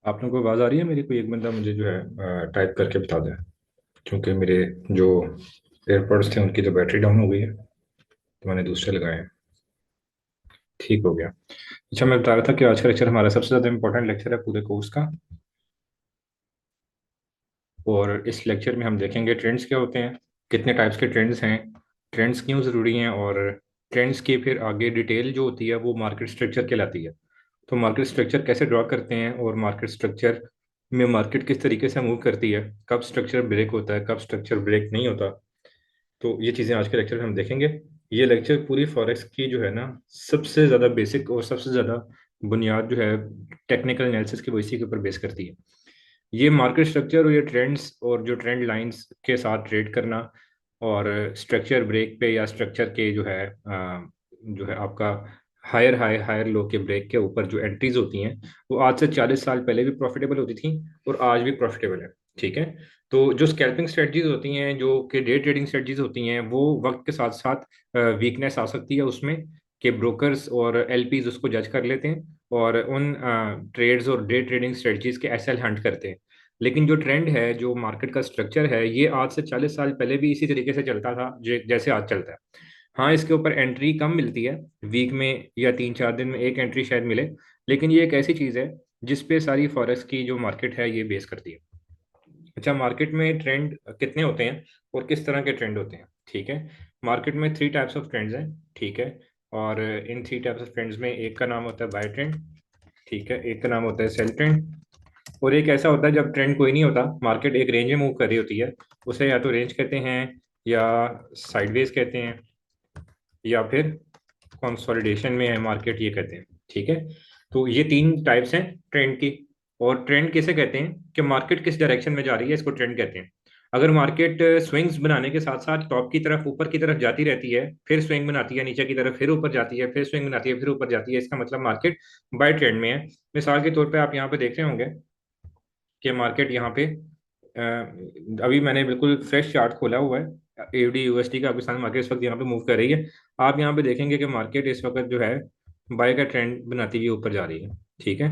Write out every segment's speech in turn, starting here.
आप लोगों को आवाज़ आ रही है मेरी? कोई एक बंदा मुझे जो है टाइप करके बता दे, क्योंकि मेरे जो एयरपोर्ट्स थे उनकी तो बैटरी डाउन हो गई है, तो मैंने दूसरे लगाए हैं। ठीक हो गया। अच्छा, मैं बता रहा था कि आज का लेक्चर हमारा सबसे ज़्यादा इंपॉर्टेंट लेक्चर है पूरे कोर्स का। और इस लेक्चर में हम देखेंगे ट्रेंड्स क्या होते हैं, कितने टाइप्स के ट्रेंड्स हैं, ट्रेंड्स क्यों ज़रूरी हैं, और ट्रेंड्स की फिर आगे डिटेल जो होती है वो मार्केट स्ट्रक्चर कहलाती है। तो मार्केट स्ट्रक्चर कैसे ड्रॉ करते हैं, और मार्केट स्ट्रक्चर में मार्केट किस तरीके से मूव करती है, कब स्ट्रक्चर ब्रेक होता है, कब स्ट्रक्चर ब्रेक नहीं होता। तो ये चीज़ें आज के लेक्चर में हम देखेंगे। ये लेक्चर पूरी फॉरेक्स की जो है ना, सबसे ज़्यादा बेसिक और सबसे ज़्यादा बुनियाद जो है टेक्निकल एनालिसिस की, वो इसी के ऊपर बेस करती है। ये मार्केट स्ट्रक्चर और ये ट्रेंड्स और जो ट्रेंड लाइंस के साथ ट्रेड करना, और स्ट्रक्चर ब्रेक पे या स्ट्रक्चर के जो है आपका हायर हाई हायर लो के ब्रेक के ऊपर जो एंट्रीज होती हैं, वो आज से 40 साल पहले भी प्रॉफिटेबल होती थी और आज भी प्रॉफिटेबल है। ठीक है। तो जो स्कैल्पिंग स्ट्रेटजीज होती हैं, जो कि डे ट्रेडिंग स्ट्रेटजीज होती हैं, वो वक्त के साथ साथ वीकनेस आ सकती है उसमें, कि ब्रोकर्स और एलपीज उसको जज कर लेते हैं और उन ट्रेड्स और डे ट्रेडिंग स्ट्रेटजीज के एसएल हंट करते हैं। लेकिन जो ट्रेंड है, जो मार्केट का स्ट्रक्चर है, ये आज से 40 साल पहले भी इसी तरीके से चलता था जैसे आज चलता है। हाँ, इसके ऊपर एंट्री कम मिलती है, वीक में या 3-4 दिन में एक एंट्री शायद मिले, लेकिन ये एक ऐसी चीज़ है जिसपे सारी फॉरेक्स की जो मार्केट है ये बेस करती है। अच्छा, मार्केट में ट्रेंड कितने होते हैं और किस तरह के ट्रेंड होते हैं? ठीक है। मार्केट में 3 टाइप्स ऑफ ट्रेंड्स हैं। ठीक है। और इन 3 टाइप्स ऑफ ट्रेंड्स में एक का नाम होता है बाय ट्रेंड। ठीक है। एक का नाम होता है सेल ट्रेंड। और एक ऐसा होता है जब ट्रेंड कोई नहीं होता, मार्केट एक रेंज में मूव कर रही होती है, उसे या तो रेंज कहते हैं, या साइडवेज कहते हैं, या फिर कंसोलिडेशन में है मार्केट, ये कहते हैं। ठीक है। तो ये 3 टाइप्स हैं ट्रेंड की। और ट्रेंड किसे कहते हैं कि मार्केट किस डायरेक्शन में जा रही है, इसको ट्रेंड कहते हैं। अगर मार्केट स्विंग्स बनाने के साथ साथ टॉप की तरफ ऊपर की तरफ जाती रहती है, फिर स्विंग बनाती है नीचे की तरफ, फिर ऊपर जाती है, फिर स्विंग बनाती है, फिर ऊपर जाती है, इसका मतलब मार्केट बाय ट्रेंड में है। मिसाल के तौर पे आप यहाँ पे देख रहे होंगे कि मार्केट यहाँ पे अभी मैंने बिल्कुल फ्रेश चार्ट खोला हुआ है एडी यूएसडी का, पाकिस्तान मार्केट इस वक्त यहाँ पे मूव कर रही है। आप यहाँ पे देखेंगे कि मार्केट इस वक्त जो है बाय का ट्रेंड बनाती हुई ऊपर जा रही है। ठीक है।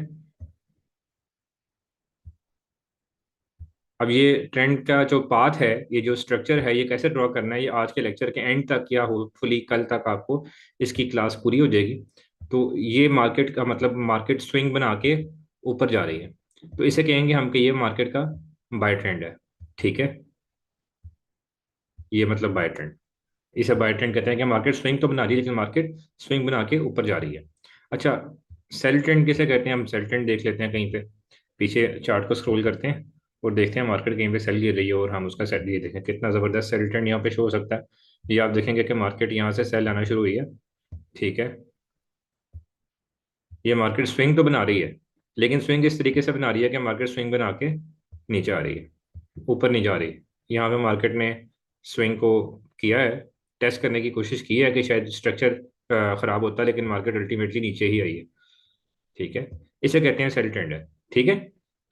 अब ये ट्रेंड का जो पाथ है, ये जो स्ट्रक्चर है, ये कैसे ड्रॉ करना है, ये आज के लेक्चर के एंड तक या होपफुली कल तक आपको इसकी क्लास पूरी हो जाएगी। तो ये मार्केट का मतलब मार्केट स्विंग बना के ऊपर जा रही है, तो इसे कहेंगे हम कि ये मार्केट का बाय ट्रेंड है। ठीक है। ये मतलब बाय ट्रेंड, इसे बाय ट्रेंड कहते हैं कि मार्केट स्विंग तो बना रही है लेकिन मार्केट स्विंग बना के ऊपर जा रही है। अच्छा, सेल ट्रेंड किसे कहते हैं? हम सेल ट्रेंड देख लेते हैं कहीं पे, पीछे चार्ट को स्क्रॉल करते हैं और देखते हैं मार्केट कहीं पे सेल गिर रही है और हम उसका सेल, ये देखें कितना ज़बरदस्त सेल ट्रेंड यहाँ पे शो हो सकता है। ये आप देखेंगे कि मार्केट यहाँ से सेल आना शुरू हुई है। ठीक है। ये मार्केट स्विंग तो बना रही है, लेकिन स्विंग इस तरीके से बना रही है कि मार्केट स्विंग बना के नीचे आ रही है, ऊपर नहीं जा रही। यहाँ पे मार्केट ने स्विंग को किया है, टेस्ट करने की कोशिश की है कि शायद स्ट्रक्चर खराब होता है, लेकिन मार्केट अल्टीमेटली नीचे ही आई है। ठीक है। इसे कहते हैं सेल ट्रेंड है। ठीक है।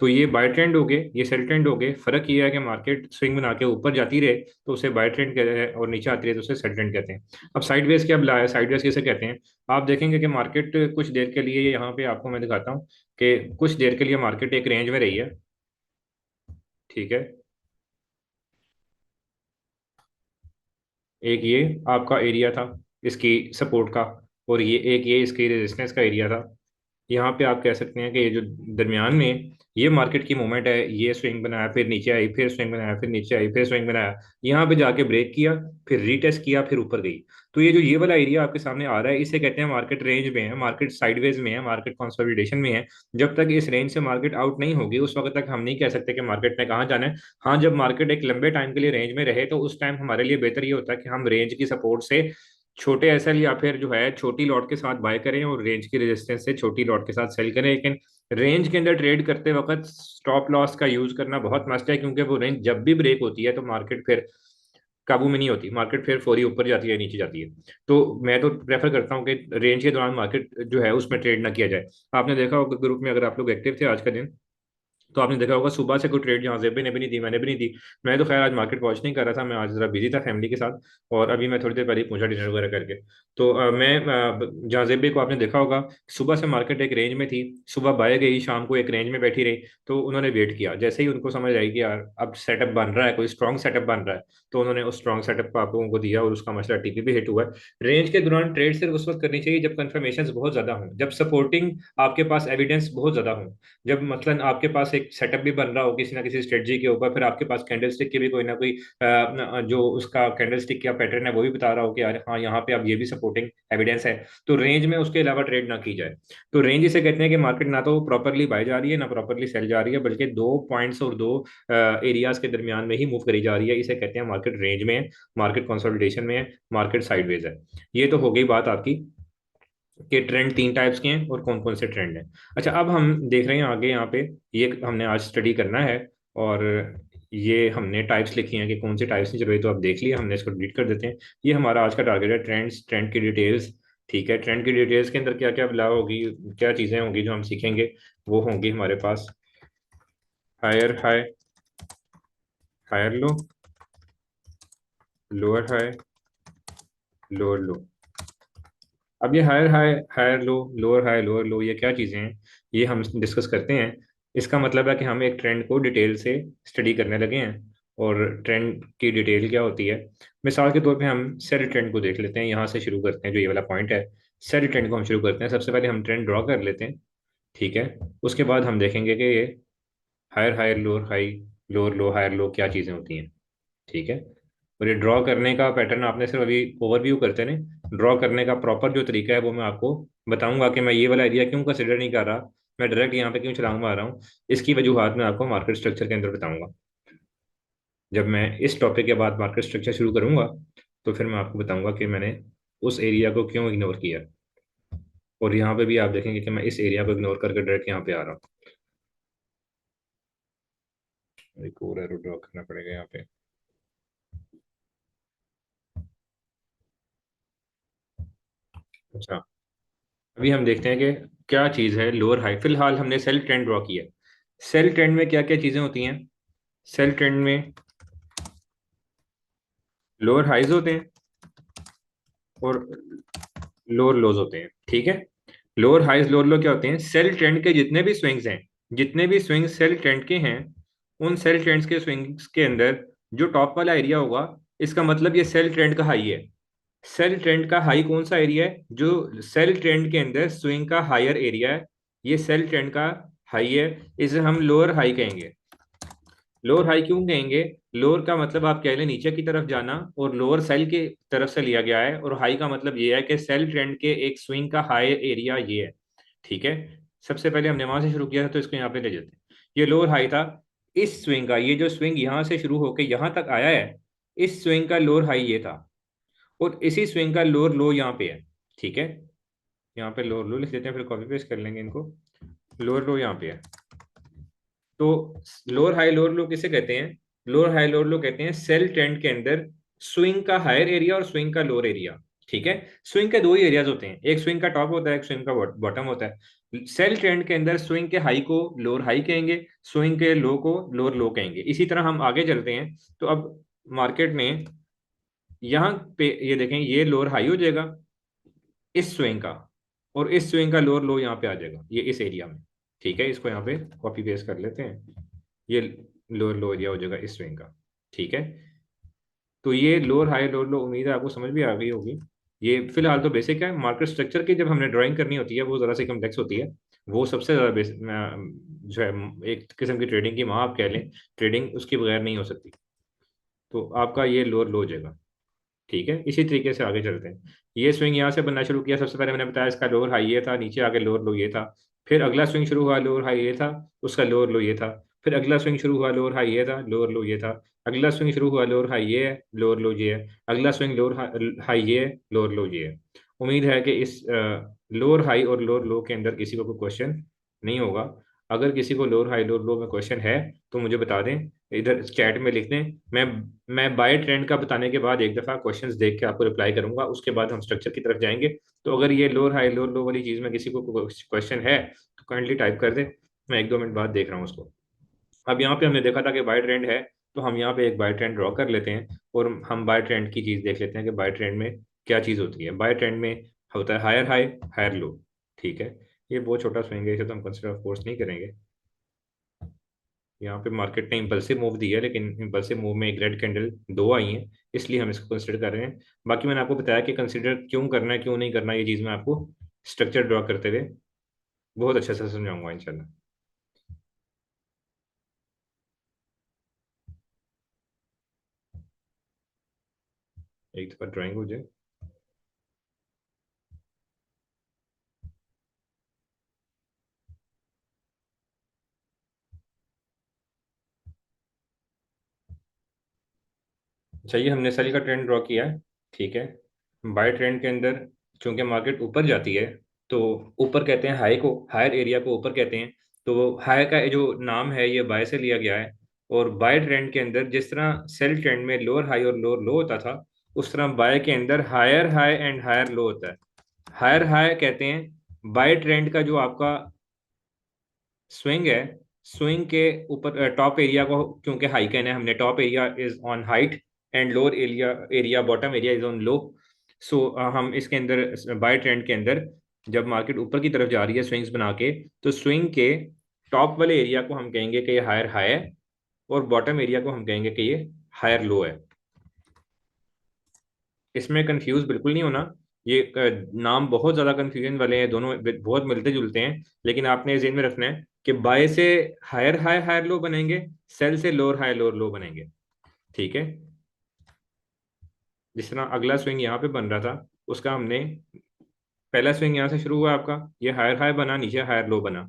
तो ये बाय ट्रेंड हो गए, ये सेल ट्रेंड हो गए। फर्क ये है कि मार्केट स्विंग बना के ऊपर जाती रहे तो उसे बाय ट्रेंड कहते हैं, और नीचे आती रहे तो उसे सेल ट्रेंड कहते हैं। अब साइडवेज क्या बुलाया है, साइडवेज किसे कहते हैं? आप देखेंगे कि मार्केट कुछ देर के लिए, यहाँ पे आपको मैं दिखाता हूँ कि कुछ देर के लिए मार्केट एक रेंज में रही है। ठीक है। एक ये आपका एरिया था इसकी सपोर्ट का, और ये एक ये इसकी रेजिस्टेंस का एरिया था। यहाँ पे आप कह सकते हैं कि ये जो दरमियान में ये मार्केट की मूवमेंट है, ये स्विंग बनाया फिर नीचे आई, फिर स्विंग बनाया फिर नीचे आई, फिर स्विंग बनाया, यहाँ पे जाके ब्रेक किया, फिर रीटेस्ट किया, फिर ऊपर गई। तो ये जो ये वाला एरिया आपके सामने आ रहा है, इसे कहते हैं मार्केट रेंज में है, मार्केट साइडवेज में है, मार्केट कंसोलिडेशन में है। जब तक इस रेंज से मार्केट आउट नहीं होगी उस वक्त तक हम नहीं कह सकते कि मार्केट ने कहाँ जाना है। हाँ, जब मार्केट एक लंबे टाइम के लिए रेंज में रहे तो उस टाइम हमारे लिए बेहतर ये होता है कि हम रेंज की सपोर्ट से छोटे एसएल या फिर जो है छोटी लॉट के साथ बाय करें, और रेंज की रेजिस्टेंस से छोटी लॉट के साथ सेल करें। लेकिन रेंज के अंदर ट्रेड करते वक्त स्टॉप लॉस का यूज करना बहुत मस्ट है, क्योंकि वो रेंज जब भी ब्रेक होती है तो मार्केट फिर काबू में नहीं होती, मार्केट फिर फौरी ऊपर जाती है नीचे जाती है। तो मैं तो प्रेफर करता हूँ कि रेंज के दौरान मार्केट जो है उसमें ट्रेड ना किया जाए। आपने देखा होगा ग्रुप में, अगर आप लोग एक्टिव थे आज का दिन, तो आपने देखा होगा सुबह से कोई ट्रेड जहाँ जेबी ने भी नहीं दी, मैंने भी नहीं दी। मैं तो खैर आज मार्केट वॉच नहीं कर रहा था, मैं आज जरा बिजी था फैमिली के साथ। और अभी मैं थोड़ी देर पहले ही पहुंचा डिनर वगैरह करके। तो जहाँ जेबी को आपने देखा होगा, सुबह से मार्केट एक रेंज में थी, सुबह बाय गई, शाम को एक रेंज में बैठी रही। तो उन्होंने वेट किया, जैसे ही उनको समझ आई कि यार अब सेटअप बन रहा है, कोई स्ट्रॉन्ग सेटअप बन रहा है, तो उन्होंने उस स्ट्रॉन्ग सेटअप को आप लोगों को दिया और उसका मसला टीपी भी हिट हुआ है। रेंज के दौरान ट्रेड सिर्फ उस वक्त करनी चाहिए जब कंफर्मेशन बहुत ज्यादा हों, जब सपोर्टिंग आपके पास एविडेंस बहुत ज्यादा हो, जब मतलब आपके पास एक सेटअप भी बन रहा हो किसी ना किसी स्ट्रेटजी के ऊपर, फिर आपके पास कैंडलस्टिक की भी कोई ना कोई जो उसका कैंडलस्टिक का पैटर्न है वो भी बता रहा हो कि यार हाँ यहाँ पे अब ये भी सपोर्टिंग एविडेंस है, तो रेंज में उसके अलावा ट्रेड ना की जाए। तो रेंज इसे कहते हैं कि मार्केट ना तो प्रॉपरली बाय जा रही है ना प्रॉपरली सेल जा रही है, बल्कि दो पॉइंट्स और दो एरियाज के दरमियान में ही मूव करी जा रही है, इसे कहते हैं मार्केट रेंज में है, मार्केट कंसोलिडेशन में है, मार्केट साइडवेज है। ये तो हो गई बात आपकी कि ट्रेंड तीन टाइप्स के हैं और कौन कौन से ट्रेंड हैं। अच्छा, अब हम देख रहे हैं आगे यहाँ पे, ये हमने आज स्टडी करना है। और ये हमने टाइप्स लिखी हैं कि कौन सी टाइप्स नहीं चल रही, तो अब देख लिया हमने, इसको डिलीट कर देते हैं। ये हमारा आज का टारगेट है, ट्रेंड्स, ट्रेंड की डिटेल्स। ठीक है, ट्रेंड की डिटेल्स के अंदर क्या क्या बदलाव होगी, क्या चीज़ें होंगी जो हम सीखेंगे, वो होंगी हमारे पास higher high, higher low, lower high, lower low. अब ये higher high, higher low, lower high, lower low, ये क्या चीज़ें हैं, ये हम डिस्कस करते हैं। इसका मतलब है कि हम एक ट्रेंड को डिटेल से स्टडी करने लगे हैं। और ट्रेंड की डिटेल क्या होती है, मिसाल के तौर पे हम सेल ट्रेंड को देख लेते हैं, यहाँ से शुरू करते हैं, जो ये वाला पॉइंट है, सेल ट्रेंड को हम शुरू करते हैं। सबसे पहले हम ट्रेंड ड्रॉ कर लेते हैं। ठीक है, उसके बाद हम देखेंगे कि ये higher higher, lower high, lower low, higher low क्या चीज़ें होती हैं। ठीक है, और ये ड्रॉ करने का पैटर्न आपने सिर्फ अभी ओवरव्यू करते ने, ड्रॉ करने का प्रॉपर जो तरीका है वो मैं आपको बताऊंगा कि मैं ये वाला एरिया क्यों कंसिडर नहीं कर रहा, मैं डायरेक्ट यहाँ पे क्यों छलांग मार रहा हूँ। इसकी वजूहत मैं आपको मार्केट स्ट्रक्चर के अंदर बताऊंगा। जब मैं इस टॉपिक के बाद मार्केट स्ट्रक्चर शुरू करूंगा, तो फिर मैं आपको बताऊंगा कि मैंने उस एरिया को क्यों इग्नोर किया। और यहाँ पे भी आप देखेंगे कि मैं इस एरिया को इग्नोर करके डायरेक्ट यहाँ पे आ रहा हूँ। एक और एरो ड्रॉ करना पड़ेगा यहाँ पे। अच्छा, अभी हम देखते हैं कि क्या चीज़ है लोअर हाई। फिलहाल हमने सेल ट्रेंड ड्रॉ किया है। सेल ट्रेंड में क्या क्या चीज़ें होती हैं, सेल ट्रेंड में लोअर हाइज होते हैं और लोअर लोज होते हैं। ठीक है, लोअर हाइज लोअर लो क्या होते हैं, सेल ट्रेंड के जितने भी स्विंग्स हैं, जितने भी स्विंग्स सेल ट्रेंड के हैं, उन सेल ट्रेंड्स के स्विंग्स के अंदर जो टॉप वाला एरिया होगा, इसका मतलब ये सेल ट्रेंड का हाई है। सेल ट्रेंड का हाई कौन सा एरिया है, जो सेल ट्रेंड के अंदर स्विंग का हायर एरिया है, ये सेल ट्रेंड का हाई है, इसे हम लोअर हाई कहेंगे। लोअर हाई क्यों कहेंगे, लोअर का मतलब आप कह लें नीचे की तरफ जाना, और लोअर सेल की तरफ से लिया गया है, और हाई का मतलब ये है कि सेल ट्रेंड के एक स्विंग का हाई एरिया ये है। ठीक है, सबसे पहले हमने वहां से शुरू किया था, तो इसको यहाँ पे ले जाते हैं। ये लोअर हाई था, इस स्विंग का, ये जो स्विंग यहाँ से शुरू होकर यहाँ तक आया है, इस स्विंग का लोअर हाई ये था, और इसी स्विंग का लोअर लो यहाँ पे है। ठीक है, यहाँ पे लोअर लो लिख देते हैं, फिर कॉपी पेस्ट कर लेंगे इनको। लोअर लो यहाँ पे है। तो लोअर हाई लोअर लो किसे कहते हैं, लोअर हाई लोअर लो कहते हैं सेल ट्रेंड के अंदर स्विंग का हायर एरिया और स्विंग का लोअर एरिया। ठीक है, स्विंग के दो ही एरियाज होते हैं, एक स्विंग का टॉप होता है, एक स्विंग का बॉटम होता है। सेल ट्रेंड के अंदर स्विंग के हाई को लोअर हाई कहेंगे, स्विंग के लो को लोअर लो कहेंगे। इसी तरह हम आगे चलते हैं, तो अब मार्केट में यहाँ पे ये देखें, ये लोअर हाई हो जाएगा इस स्विंग का, और इस स्विंग का लोअर लो यहाँ पे आ जाएगा, ये इस एरिया में। ठीक है, इसको यहाँ पे कॉपी पेस्ट कर लेते हैं, ये लोअर लो एरिया हो जाएगा इस स्विंग का। ठीक है, तो ये लोअर हाई लोअर लो, उम्मीद है आपको समझ भी आ गई होगी। ये फिलहाल तो बेसिक है, मार्केट स्ट्रक्चर की जब हमने ड्राइंग करनी होती है वो ज़रा सी कम्प्लेक्स होती है। वो सबसे ज़्यादा बेसिक जो है, एक किस्म की ट्रेडिंग की माँ आप कह लें, ट्रेडिंग उसके बगैर नहीं हो सकती। तो आपका ये लोअर लो हो जाएगा। ठीक है, इसी तरीके से आगे चलते हैं। ये स्विंग यहाँ से बनना शुरू किया, सबसे पहले मैंने बताया इसका लोअर हाई ये था, नीचे आगे लोअर लो ये था। फिर अगला स्विंग शुरू हुआ, लोअर हाई ये था, उसका लोअर लो ये था। फिर अगला स्विंग शुरू हुआ, लोअर हाई ये था, लोअर लो ये था। अगला स्विंग शुरू हुआ, लोअर हाई ये है, लोअर लो ये है। अगला स्विंग लोअर हाई ये है, लोअर लो ये है। उम्मीद है कि इस लोअर हाई और लोअर लो के अंदर किसी को कोई क्वेश्चन नहीं होगा। अगर किसी को लोअर हाई लोअर लो में क्वेश्चन है तो मुझे बता दें, इधर चैट में लिख दें। मैं बाय ट्रेंड का बताने के बाद एक दफ़ा क्वेश्चंस देख के आपको रिप्लाई करूंगा, उसके बाद हम स्ट्रक्चर की तरफ जाएंगे। तो अगर ये लोअर हाई लोअर लो वाली चीज़ में किसी को क्वेश्चन है तो काइंडली टाइप कर दें, मैं एक दो मिनट बाद देख रहा हूँ उसको। अब यहाँ पे हमने देखा था कि बाय ट्रेंड है, तो हम यहाँ पे एक बाय ट्रेंड ड्रॉ कर लेते हैं और हम बाय ट्रेंड की चीज़ देख लेते हैं कि बाय ट्रेंड में क्या चीज़ होती है। बाय ट्रेंड में होता है हायर हाई, हायर लो। ठीक है, ये बहुत छोटा स्विंग है, इसे तो हम कंसिडर ऑफ कोर्स नहीं करेंगे। यहाँ पे मार्केट ने इम्पल्सिव मूव दी है, लेकिन इम्पल्सिव मूव में एक रेड कैंडल दो आई हैं, इसलिए हम इसको कंसिडर कर रहे हैं। बाकी मैंने आपको बताया कि कंसिडर क्यों करना है क्यों नहीं करना, ये चीज़ मैं आपको स्ट्रक्चर ड्रॉ करते हुए बहुत अच्छे से समझाऊंगा इंशाल्लाह। एक दफा ड्राइंग हो जाए। चाहिए, हमने सेल का ट्रेंड ड्रॉ किया है। ठीक है, बाय ट्रेंड के अंदर चूंकि मार्केट ऊपर जाती है, तो ऊपर कहते हैं हाई को, हायर एरिया को ऊपर कहते हैं। तो हाई का जो नाम है ये बाय से लिया गया है। और बाय ट्रेंड के अंदर जिस तरह सेल ट्रेंड में लोअर हाई और लोअर लो होता था, उस तरह बाय के अंदर higher high and higher low होता है। हायर हाई कहते हैं बाय ट्रेंड का जो आपका स्विंग है, स्विंग के ऊपर टॉप एरिया को क्योंकि हाई कहना है हमने, top area is on height and lower area area bottom area is on low. So हम इसके अंदर बाय ट्रेंड के अंदर जब मार्केट ऊपर की तरफ जा रही है स्विंग्स बना के, तो स्विंग के टॉप वाले एरिया को हम कहेंगे कि ये हायर हाई है, और बॉटम एरिया को हम कहेंगे कि ये हायर लो है। इसमें कंफ्यूज बिल्कुल नहीं होना। ये नाम बहुत ज्यादा कंफ्यूजन वाले हैं, दोनों बहुत मिलते जुलते हैं, लेकिन आपने ज़हन में रखना है कि बाय से हायर हाई हायर लो बनेंगे, सेल से लोअर हाई लोअर लो बनेंगे। ठीक है, जिस तरह अगला स्विंग यहाँ पे बन रहा था, उसका हमने पहला स्विंग यहाँ से शुरू हुआ आपका, ये हायर हाई बना, नीचे हायर लो बना।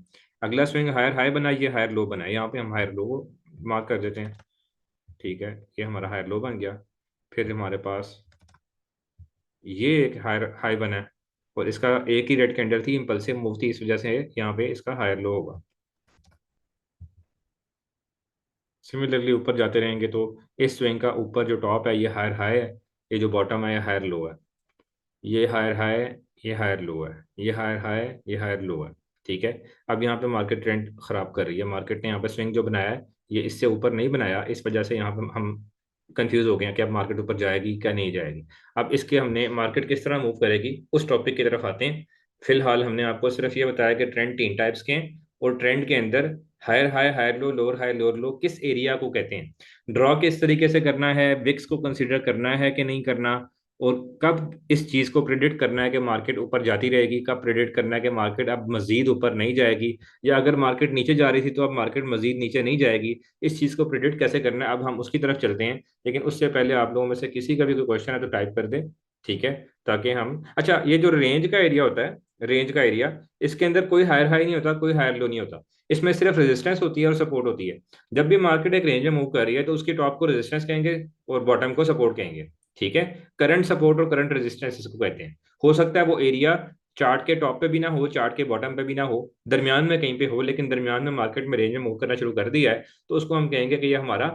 अगला स्विंग हायर हाई बना, ये हायर लो बना, यहाँ पे हम हायर लो को मार्क कर देते हैं। ठीक है, ये हमारा हायर लो बन गया। फिर हमारे पास ये एक हायर हाई बना है, और इसका एक ही रेड कैंडल थी, इम्पल्सिव मूव थी, इस वजह से यहाँ पे इसका हायर लो होगा। सिमिलरली ऊपर जाते रहेंगे तो इस स्विंग का ऊपर जो टॉप है ये हायर हाई है, ये जो बॉटम है ये हायर लो है। ये हायर हाई है, ये हायर लो है, ये हायर हाई है, ये हायर लो है। ठीक है, अब यहाँ पे मार्केट ट्रेंड खराब कर रही है, मार्केट ने यहाँ पे स्विंग जो बनाया है ये इससे ऊपर नहीं बनाया, इस वजह से यहाँ पे हम कंफ्यूज हो गए हैं कि अब मार्केट ऊपर जाएगी क्या नहीं जाएगी। अब इसके हमने मार्केट किस तरह मूव करेगी उस टॉपिक की तरफ आते हैं। फिलहाल हमने आपको सिर्फ ये बताया कि ट्रेंड तीन टाइप्स के हैं, और ट्रेंड के अंदर higher high higher low lower high lower low किस एरिया को कहते हैं, ड्रॉ किस तरीके से करना है, विक्स को कंसीडर करना है कि नहीं करना, और कब इस चीज को प्रिडिक्ट करना है कि मार्केट ऊपर जाती रहेगी, कब प्रिडिक्ट करना है कि मार्केट अब मजीद ऊपर नहीं जाएगी, या अगर मार्केट नीचे जा रही थी तो अब मार्केट मजीद नीचे नहीं जाएगी, इस चीज को प्रिडिक्ट कैसे करना है, अब हम उसकी तरफ चलते हैं। लेकिन उससे पहले आप लोगों में से किसी का भी कोई क्वेश्चन है तो टाइप कर दें। ठीक है, ताकि हम, अच्छा ये जो रेंज का एरिया होता है, रेंज का एरिया, इसके अंदर कोई हायर हाई नहीं होता, कोई हायर लो नहीं होता, इसमें सिर्फ रेजिस्टेंस होती है और सपोर्ट होती है। जब भी मार्केट एक रेंज में मूव कर रही है तो उसकी टॉप को रेजिस्टेंस कहेंगे और बॉटम को सपोर्ट कहेंगे। ठीक है, करंट सपोर्ट और करंट रेजिस्टेंस इसको कहते हैं। हो सकता है वो एरिया चार्ट के टॉप पे भी ना हो, चार्ट के बॉटम पे भी ना हो, दरमियान में कहीं पे हो, लेकिन दरमियान में मार्केट में रेंज में मूव करना शुरू कर दिया है, तो उसको हम कहेंगे कि ये हमारा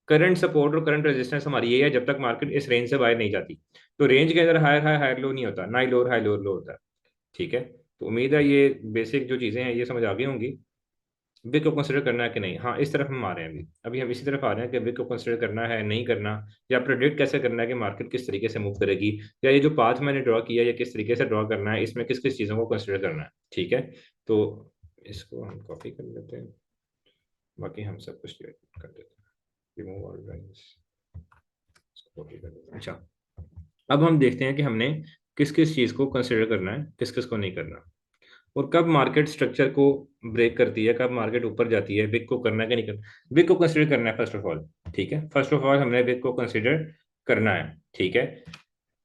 करंट सपोर्ट और करंट रेजिस्टेंस हमारी ये है जब तक मार्केट इस रेंज से बाहर नहीं जाती। तो रेंज के अंदर हायर हाई हायर लो नहीं होता, ना ही लोअर हाई लोअर लो होता है। ठीक है, तो उम्मीद है ये बेसिक जो चीज़ें हैं ये समझ आ गई होंगी। विक को कंसिडर करना है कि नहीं, हाँ इस तरफ हम आ रहे हैं, अभी अभी हम इसी तरफ आ रहे हैं कि विक को कंसिडर करना है नहीं करना, या प्रेडिक्ट कैसे करना है कि मार्केट किस तरीके से मूव करेगी, या ये जो पाथ मैंने ड्रॉ किया ये किस तरीके से ड्रॉ करना है, इसमें किस किस चीज़ों को कंसिडर करना है। ठीक है, तो इसको हम कॉपी कर लेते हैं, बाकी हम सब कुछ कर देते हैं, रिमूव ऑल ड्राइंग्स, कॉपी कर देते हैं। अच्छा, अब हम देखते हैं कि हमने किस किस चीज़ को कंसिडर करना है, किस किस को नहीं करना, और कब मार्केट स्ट्रक्चर को ब्रेक करती है, कब मार्केट ऊपर जाती है, विक को करना है कि नहीं करना। विक को कंसिडर करना है फर्स्ट ऑफ ऑल। ठीक है, फर्स्ट ऑफ ऑल हमने विक को कंसिडर करना है। ठीक है,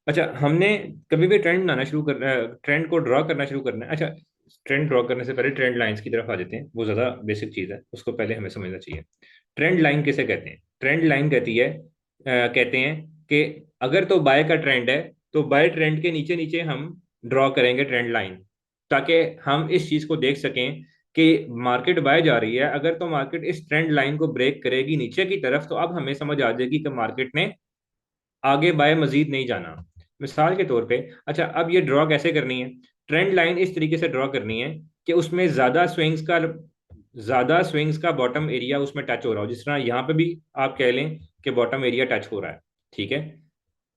अच्छा हमने कभी भी ट्रेंड बनाना शुरू करना, ट्रेंड को ड्रॉ करना शुरू करना है। अच्छा, ट्रेंड ड्रॉ करने से पहले ट्रेंड लाइंस की तरफ आ जाते हैं, वो ज़्यादा बेसिक चीज़ है, उसको पहले हमें समझना चाहिए। ट्रेंड लाइन किसे कहते हैं, ट्रेंड लाइन कहती है कहते हैं कि अगर तो बाय का ट्रेंड है तो बाय ट्रेंड के नीचे नीचे हम ड्रॉ करेंगे ट्रेंड लाइन, ताकि हम इस चीज़ को देख सकें कि मार्केट बाय जा रही है, अगर तो मार्केट इस ट्रेंड लाइन को ब्रेक करेगी नीचे की तरफ तो अब हमें समझ आ जाएगी कि मार्केट ने आगे बाय मजीद नहीं जाना। मिसाल के तौर पे, अच्छा अब ये ड्रॉ कैसे करनी है, ट्रेंड लाइन इस तरीके से ड्रॉ करनी है कि उसमें ज्यादा स्विंग्स का ज्यादा स्विंग्स का बॉटम एरिया उसमें टच हो रहा हो, जिस तरह यहाँ पे भी आप कह लें कि बॉटम एरिया टच हो रहा है, ठीक है,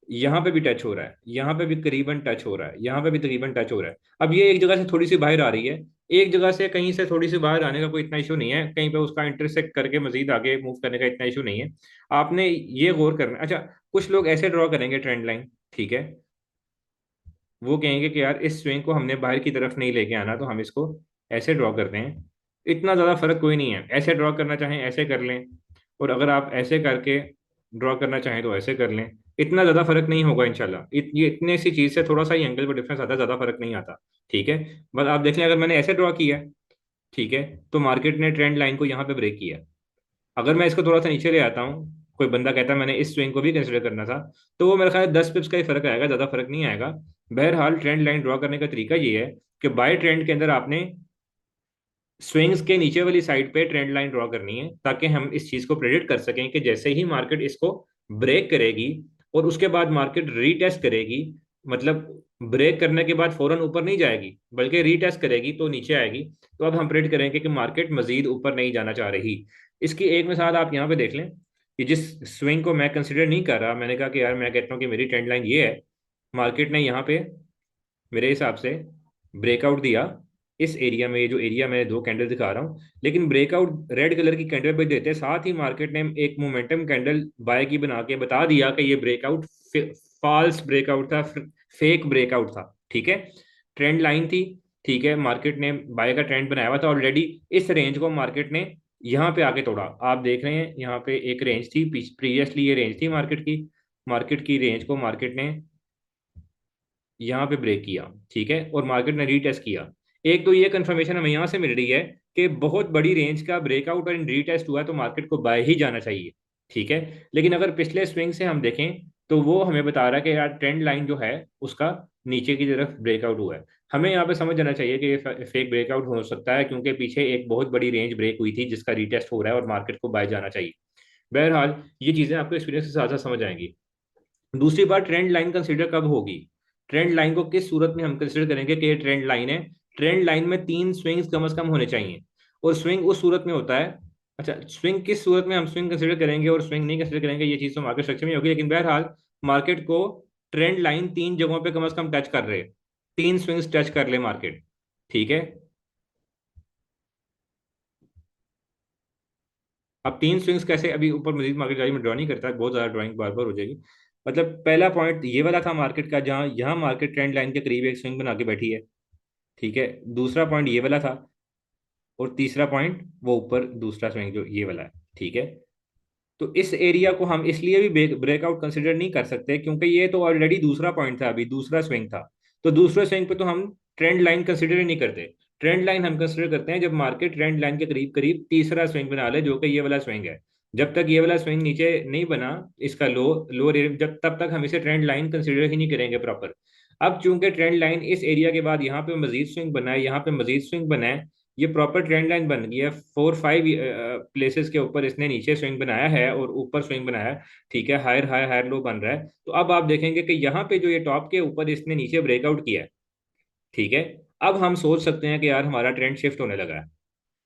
यहाँ पे भी टच हो रहा है, यहाँ पे भी करीबन टच हो रहा है, यहाँ पे भी तकरीबन टच हो रहा है। अब ये एक जगह से थोड़ी सी बाहर आ रही है, एक जगह से कहीं से थोड़ी सी बाहर आने का कोई इतना इशू नहीं है, कहीं पे उसका इंटरसेक्ट करके मजीद आगे मूव करने का इतना इशू नहीं है। आपने ये गौर करना। अच्छा, कुछ लोग ऐसे ड्रॉ करेंगे ट्रेंड लाइन, ठीक है, वो कहेंगे कि यार इस स्विंग को हमने बाहर की तरफ नहीं लेके आना, तो हम इसको ऐसे ड्रॉ करते हैं, इतना ज़्यादा फर्क कोई नहीं है, ऐसे ड्रॉ करना चाहें ऐसे कर लें, और अगर आप ऐसे करके ड्रॉ करना चाहें तो ऐसे कर लें, इतना ज़्यादा फर्क नहीं होगा इंशाल्लाह। ये इतने सी चीज़ से थोड़ा सा ही एंगल पर डिफरेंस आता है, ज़्यादा फर्क नहीं आता, ठीक है। बस आप देख लें, अगर मैंने ऐसे ड्रॉ किया, ठीक है, तो मार्केट ने ट्रेंड लाइन को यहाँ पे ब्रेक किया। अगर मैं इसको थोड़ा सा नीचे ले आता हूँ, कोई बंदा कहता है मैंने इस स्विंग को भी कंसिडर करना था, तो वो मेरे ख्याल 10 पिप्स का ही फर्क आएगा, ज़्यादा फर्क नहीं आएगा। बहरहाल ट्रेंड लाइन ड्रॉ करने का तरीका ये है कि बाय ट्रेंड के अंदर आपने स्विंग्स के नीचे वाली साइड पे ट्रेंड लाइन ड्रॉ करनी है, ताकि हम इस चीज को प्रेडिक्ट कर सकें कि जैसे ही मार्केट इसको ब्रेक करेगी और उसके बाद मार्केट रीटेस्ट करेगी, मतलब ब्रेक करने के बाद फौरन ऊपर नहीं जाएगी बल्कि रीटेस्ट करेगी तो नीचे आएगी, तो अब हम प्रेडिक्ट करेंगे कि मार्केट मजीद ऊपर नहीं जाना चाह रही। इसकी एक मिसाल आप यहाँ पे देख लें कि जिस स्विंग को मैं कंसिडर नहीं कर रहा, मैंने कहा कि यार मैं कहता हूँ कि मेरी ट्रेंड लाइन ये है, मार्केट ने यहाँ पे मेरे हिसाब से ब्रेकआउट दिया इस एरिया में, ये जो एरिया मैं दो कैंडल दिखा रहा हूँ, लेकिन ब्रेकआउट रेड कलर की कैंडल पे देते साथ ही मार्केट ने एक मोमेंटम कैंडल बाय की बना के बता दिया कि ये ब्रेकआउट फॉल्स ब्रेकआउट था, फेक ब्रेकआउट था, ठीक है। ट्रेंड लाइन थी, ठीक है, मार्केट ने बाय का ट्रेंड बनाया हुआ था ऑलरेडी, इस रेंज को मार्केट ने यहाँ पे आके तोड़ा। आप देख रहे हैं यहाँ पे एक रेंज थी, प्रीवियसली ये रेंज थी मार्केट की रेंज को मार्केट ने यहाँ पे ब्रेक किया, ठीक है, और मार्केट ने रीटेस्ट किया। एक तो ये कंफर्मेशन हमें यहाँ से मिल रही है कि बहुत बड़ी रेंज का ब्रेकआउट और रीटेस्ट हुआ है तो मार्केट को बाय ही जाना चाहिए, ठीक है। लेकिन अगर पिछले स्विंग से हम देखें तो वो हमें बता रहा है कि यार ट्रेंड लाइन जो है उसका नीचे की तरफ ब्रेकआउट हुआ है। हमें यहाँ पे समझ जाना चाहिए कि ये फेक ब्रेकआउट हो सकता है, क्योंकि पीछे एक बहुत बड़ी रेंज ब्रेक हुई थी जिसका रीटेस्ट हो रहा है और मार्केट को बाय जाना चाहिए। बहरहाल ये चीज़ें आपको एक्सपीरियंस के साथ साथ समझ आएंगी। दूसरी बात, ट्रेंड लाइन कंसीडर कब होगी, ट्रेंड लाइन को किस सूरत में हम कंसीडर करेंगे कि ये ट्रेंड लाइन है। ट्रेंड लाइन में 3 स्विंग्स कम से कम होने चाहिए, और स्विंग उस सूरत में होता है। अच्छा, स्विंग किस सूरत में हम स्विंग कंसीडर करेंगे और स्विंग नहीं कंसीडर करेंगे, ये चीज़ तो मार्केट स्ट्रक्चर में होगी, लेकिन बहरहाल मार्केट को ट्रेंड लाइन 3 जगहों पे कम से कम टच कर रहे, 3 स्विंग्स टच कर ले मार्केट, ठीक है। अब 3 स्विंग्स कैसे, अभी ऊपर मजीद मार्केट जारी में ड्रॉ नहीं करता, बहुत ज्यादा ड्राइंग बार बार हो जाएगी। मतलब पहला पॉइंट ये वाला था मार्केट का, जहां यहाँ मार्केट ट्रेंड लाइन के करीब एक स्विंग बना के बैठी है, ठीक है। दूसरा पॉइंट ये वाला था, और तीसरा पॉइंट वो ऊपर दूसरा स्विंग जो ये वाला है, ठीक है। तो इस एरिया को हम इसलिए भी ब्रेकआउट कंसिडर नहीं कर सकते क्योंकि ये तो ऑलरेडी दूसरा पॉइंट था, अभी दूसरा स्विंग था, तो दूसरे स्विंग पे तो हम ट्रेंड लाइन कंसिडर ही नहीं करते। ट्रेंड लाइन हम कंसिडर करते हैं जब मार्केट ट्रेंड लाइन के करीब करीब तीसरा स्विंग बना ले, जो कि ये वाला स्विंग है। जब तक ये वाला स्विंग नीचे नहीं बना, इसका लोअर एरिया, जब तब तक हम इसे ट्रेंड लाइन कंसिडर ही नहीं करेंगे प्रॉपर। अब चूंकि ट्रेंड लाइन इस एरिया के बाद यहाँ पे मजीद स्विंग बना है, यहाँ पे मजीद स्विंग बना है, ये प्रॉपर ट्रेंड लाइन बन गई है, 4-5 प्लेसेस के ऊपर इसने नीचे स्विंग बनाया है और ऊपर स्विंग बनाया है, ठीक है, हायर हाई हायर लो बन रहा है। तो अब आप देखेंगे कि यहाँ पे जो ये टॉप के ऊपर इसने नीचे ब्रेकआउट किया है, ठीक है। अब हम सोच सकते हैं कि यार हमारा ट्रेंड शिफ्ट होने लगा है।